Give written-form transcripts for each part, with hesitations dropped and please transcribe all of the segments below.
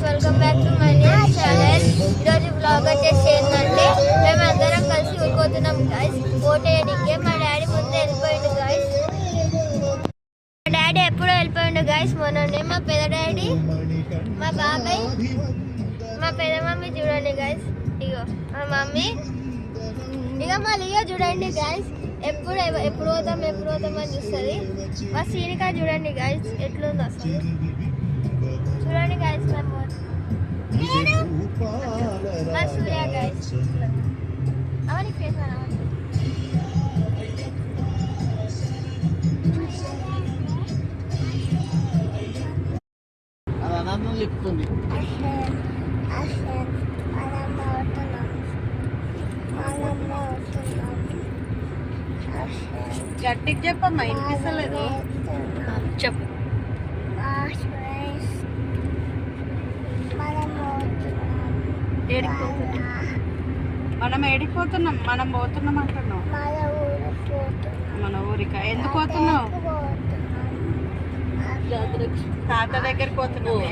Welcome back to my new channel. ఈరోజు blog వచ్చేసి ఏంటంటే మేమందరం కలిసి ఊరుకోతున్నాం గాయస్. ఓటేయడానికి మా డాడీ ముందే వెళ్ళిపోయిండు గాయస్. మా డాడీ ఎప్పుడో వెళ్ళిపోయిండు గాయస్. మొన్ననే మా పెద్ద డాడీ, మా బాబాయ్, మా పెద్ద మమ్మీ చూడండి గాయస్. ఇగో మా మమ్మీ, ఇక మా లియో చూడండి గాయస్. ఎప్పుడు పోతాం అని చూస్తుంది. మా సీనికా చూడండి గాయస్ ఎట్లుంది అసలు. చూడండి గాయస్ మా సూర్య గాయస్. అవన్నీ ఫేస్ చెప్తుంది. గట్టికి చెప్పమ్మా, వినిపిస్తలేదు. చెప్పు. మనం ఏడిపోతున్నాం, మనం పోతున్నాం అంటున్నాం. మన ఊరికా? ఎందుకు పోతున్నావు? తాత దగ్గరికి పోతున్నావు.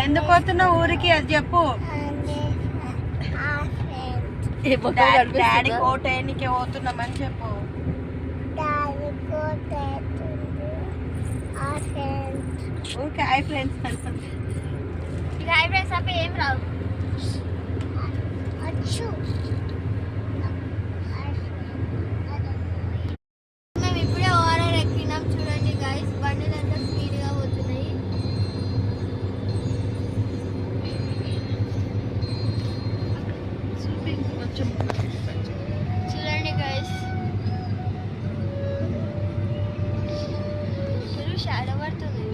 ఎందుకు పోతున్నావు ఊరికి? అది చెప్పు. డాడీ కోటేనికి పోతున్నామని చెప్పు. Okay, hi friends. Hi friends అప్పుడు ఏం రావు. మేము ఇప్పుడే ఓఆర్ఆర్ ఎక్కినాం. చూడండి గాయస్ బండిలు ఎంత స్పీడ్గా పోతున్నాయి. చూడండి గాయస్ షాడో పడుతుంది.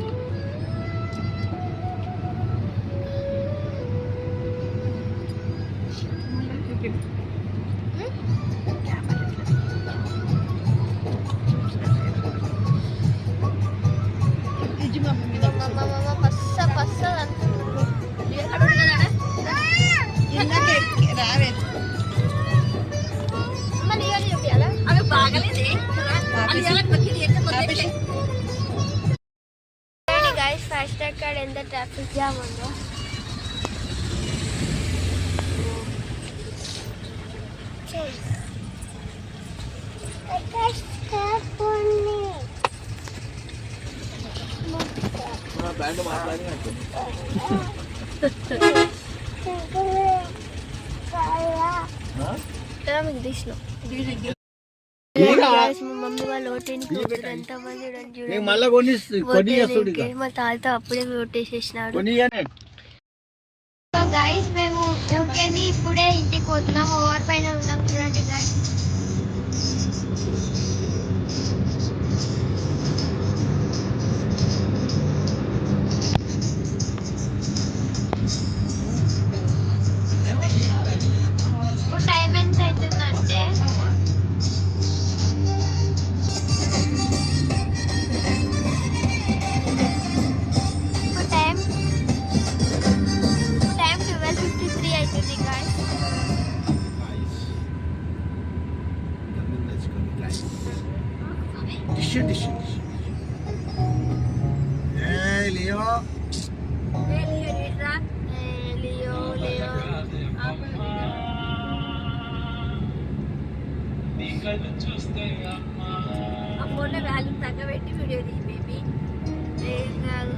ఫాస్ట్ అక్కడ ఎంత ట్రాఫిక్ జామ్ ఉందో. మీకు తీసిన మమ్మీ వాళ్ళు ఓటేనికి ఎంతమంది మా తాత అప్పుడే ఓటేసేసినాడు. గైస్ మేము ఓకేని ఇప్పుడే ఇంటికి పోతున్నాం. ఓవర్ పైన ఉన్నాం చూడండి గైస్. టైం ఎంత అవుతుందంటే టైం 12:53 అవుతుంది గాయస్. ఆ ఫోన్లో వాల్యూమ్ తగ్గబెట్టి వీడియో తీ బేబీ. ఏం కాదు.